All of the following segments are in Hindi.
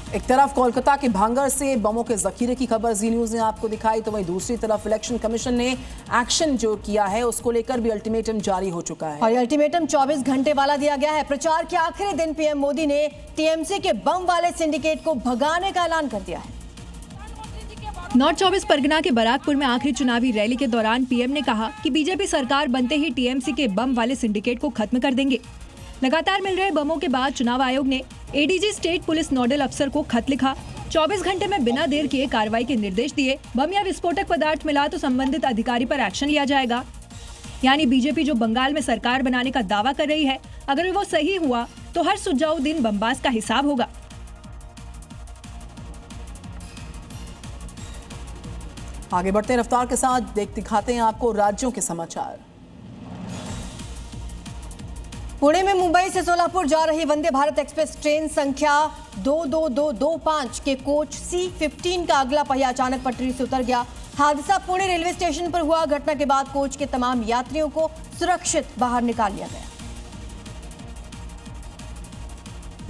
एक तरफ कोलकाता के भांगड़ से बमों के जखीरे की खबर जी न्यूज ने आपको दिखाई, तो वहीं दूसरी तरफ इलेक्शन कमीशन ने एक्शन जो किया है उसको लेकर भी अल्टीमेटम जारी हो चुका है। और अल्टीमेटम 24 घंटे वाला दिया गया है। प्रचार के आखिरी दिन पीएम मोदी ने टीएमसी के बम वाले सिंडिकेट को भगाने का ऐलान कर दिया है। नॉर्थ 24 परगना के बराकपुर में आखिरी चुनावी रैली के दौरान पीएम ने कहा कि बीजेपी सरकार बनते ही टीएमसी के बम वाले सिंडिकेट को खत्म कर देंगे। लगातार मिल रहे बमों के बाद चुनाव आयोग ने एडीजी स्टेट पुलिस नोडल अफसर को खत लिखा। 24 घंटे में बिना देर किए कार्रवाई के निर्देश दिए। बम या विस्फोटक पदार्थ मिला तो संबंधित अधिकारी पर एक्शन लिया जाएगा। यानी बीजेपी जो बंगाल में सरकार बनाने का दावा कर रही है, अगर वो सही हुआ तो हर सुझाव दिन बमबाज का हिसाब होगा। आगे बढ़ते हैं रफ्तार के साथ, दिखाते हैं आपको राज्यों के समाचार। पुणे में मुंबई से सोलापुर जा रही वंदे भारत एक्सप्रेस ट्रेन संख्या 22225 के कोच C15 का अगला पहिया अचानक पटरी से उतर गया। हादसा पुणे रेलवे स्टेशन पर हुआ। घटना के बाद कोच के तमाम यात्रियों को सुरक्षित बाहर निकाल लिया गया।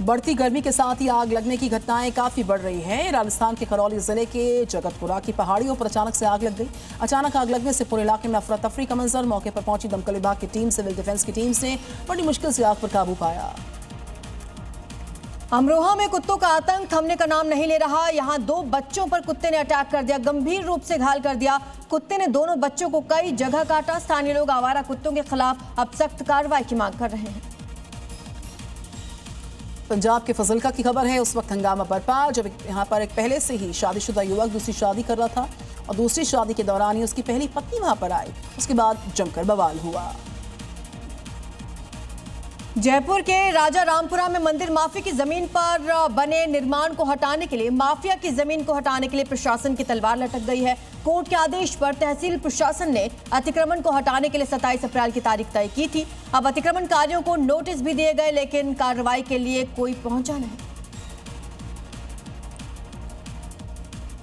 बढ़ती गर्मी के साथ ही आग लगने की घटनाएं काफी बढ़ रही हैं। राजस्थान के करौली जिले के जगतपुरा की पहाड़ियों पर अचानक से आग लग गई। अचानक आग लगने से पूरे इलाके में अफरा तफरी का मंजर। मौके पर पहुंची दमकल विभाग की टीम, सिविल डिफेंस की टीम ने बड़ी मुश्किल से आग पर काबू पाया। अमरोहा में कुत्तों का आतंक थमने का नाम नहीं ले रहा। यहां 2 बच्चों पर कुत्ते ने अटैक कर दिया, गंभीर रूप से घायल कर दिया। कुत्ते ने दोनों बच्चों को कई जगह काटा। स्थानीय लोग आवारा कुत्तों के खिलाफ अब सख्त कार्रवाई की मांग कर रहे हैं। पंजाब के फजलका की खबर है। उस वक्त हंगामा बरपा जब यहां पर एक पहले से ही शादीशुदा युवक दूसरी शादी कर रहा था और दूसरी शादी के दौरान ही उसकी पहली पत्नी वहां पर आई। उसके बाद जमकर बवाल हुआ। जयपुर के राजा रामपुरा में मंदिर माफिया की जमीन पर बने निर्माण को हटाने के लिए प्रशासन की तलवार लटक गई है। कोर्ट के आदेश पर तहसील प्रशासन ने अतिक्रमण को हटाने के लिए 27 अप्रैल की तारीख तय की थी। अब अतिक्रमणकारियों को नोटिस भी दिए गए, लेकिन कार्रवाई के लिए कोई पहुंचा नहीं।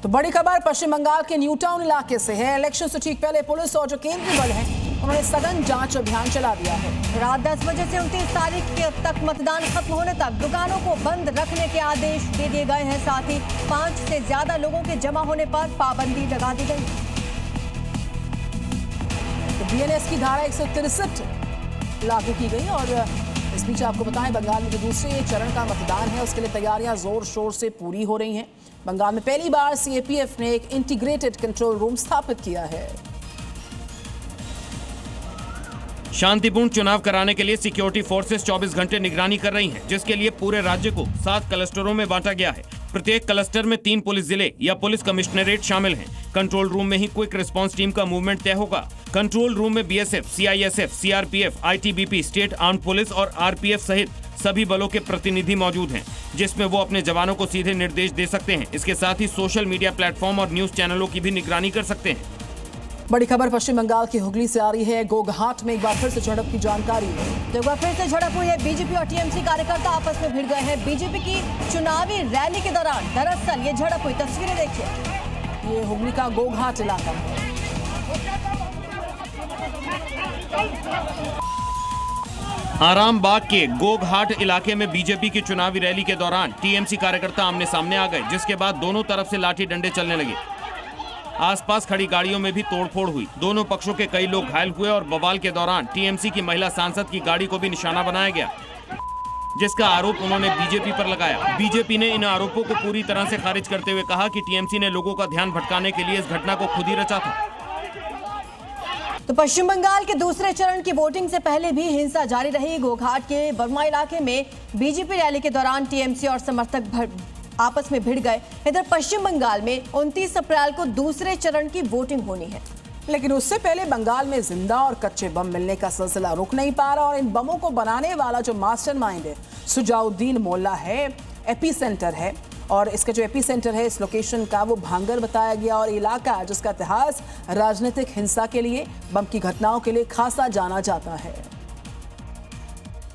तो बड़ी खबर पश्चिम बंगाल के न्यू टाउन इलाके से है। इलेक्शन से ठीक पहले पुलिस और जो केंद्रीय बल है उन्होंने सघन जांच अभियान चला दिया है। रात 10 बजे से 29 तारीख तक मतदान खत्म होने तक दुकानों को बंद रखने के आदेश दे दिए गए हैं। साथ ही 5 से ज्यादा लोगों के जमा होने पर पाबंदी लगा दी गई। तो बीएनएस की धारा 163 लागू की गई। और इस बीच आपको बताएं, बंगाल में जो दूसरे चरण का मतदान है उसके लिए तैयारियां जोर शोर से पूरी हो रही हैं। बंगाल में पहली बार सीएपीएफ ने एक इंटीग्रेटेड कंट्रोल रूम स्थापित किया है। शांतिपूर्ण चुनाव कराने के लिए सिक्योरिटी फोर्सेस 24 घंटे निगरानी कर रही हैं, जिसके लिए पूरे राज्य को 7 क्लस्टरों में बांटा गया है। प्रत्येक क्लस्टर में 3 पुलिस जिले या पुलिस कमिश्नरेट शामिल हैं। कंट्रोल रूम में ही क्विक रिस्पांस टीम का मूवमेंट तय होगा। कंट्रोल रूम में BSF, CISF, CRPF, ITBP, state armed police और आरपीएफ सहित सभी बलों के प्रतिनिधि मौजूद हैं, जिसमें वो अपने जवानों को सीधे निर्देश दे सकते हैं। इसके साथ ही सोशल मीडिया प्लेटफॉर्म और न्यूज चैनलों की भी निगरानी कर सकते हैं। बड़ी खबर पश्चिम बंगाल की हुगली से आ रही है। गोघाट में एक बार फिर से झड़प की जानकारी है। एक बार फिर से झड़प हुई है। बीजेपी और टीएमसी कार्यकर्ता आपस में भिड़ गए हैं। बीजेपी की चुनावी रैली के दौरान दरअसल ये झड़प हुई। तस्वीरें देखिए। ये हुगली का गोघाट इलाका है। आरामबाग के गोघाट इलाके में बीजेपी की चुनावी रैली के दौरान टीएमसी कार्यकर्ता आमने सामने आ गए, जिसके बाद दोनों तरफ से लाठी डंडे चलने लगे। आसपास खड़ी गाड़ियों में भी तोड़फोड़ हुई। दोनों पक्षों के कई लोग घायल हुए और बवाल के दौरान टीएमसी की महिला सांसद की गाड़ी को भी निशाना बनाया गया, जिसका आरोप उन्होंने बीजेपी पर लगाया। बीजेपी ने इन आरोपों को पूरी तरह से खारिज करते हुए कहा कि टीएमसी ने लोगों का ध्यान भटकाने के लिए इस घटना को खुद ही रचा था। तो पश्चिम बंगाल के दूसरे चरण की वोटिंग से पहले भी हिंसा जारी रही। गोघाट के बर्मा इलाके में बीजेपी रैली के दौरान टीएमसी और समर्थक आपस में भिड़ गए। इधर पश्चिम बंगाल में 29 अप्रैल को दूसरे चरण की वोटिंग होनी है, लेकिन उससे पहले बंगाल में जिंदा और कच्चे बम मिलने का सिलसिला रुक नहीं पा रहा। और इन बमों को बनाने वाला जो मास्टरमाइंड है सुजाउद्दीन मोल्ला है, एपी सेंटर है। और इसका जो एपी सेंटर है इस लोकेशन का वो भांगर बताया गया। और इलाका जिसका इतिहास राजनीतिक हिंसा के लिए, बम की घटनाओं के लिए खासा जाना जाता है।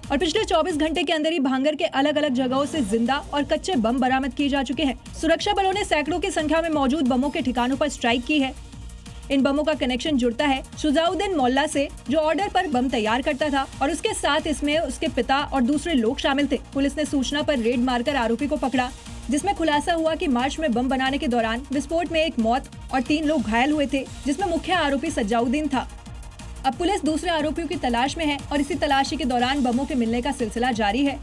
और पिछले 24 घंटे के अंदर ही भांगर के अलग अलग जगहों से जिंदा और कच्चे बम बरामद किए जा चुके हैं। सुरक्षा बलों ने सैकड़ों की संख्या में मौजूद बमों के ठिकानों पर स्ट्राइक की है। इन बमों का कनेक्शन जुड़ता है सुजाउद्दीन मोल्ला से, जो ऑर्डर पर बम तैयार करता था, और उसके साथ इसमें उसके पिता और दूसरे लोग शामिल थे। पुलिस ने सूचना पर रेड मारकर आरोपी को पकड़ा। जिसमें खुलासा हुआ कि मार्च में बम बनाने के दौरान विस्फोट में एक मौत और 3 लोग घायल हुए थे, जिसमें मुख्य आरोपी सज्जाउद्दीन था। अब पुलिस दूसरे आरोपियों की तलाश में है और इसी तलाशी के दौरान बमों के मिलने का सिलसिला जारी है।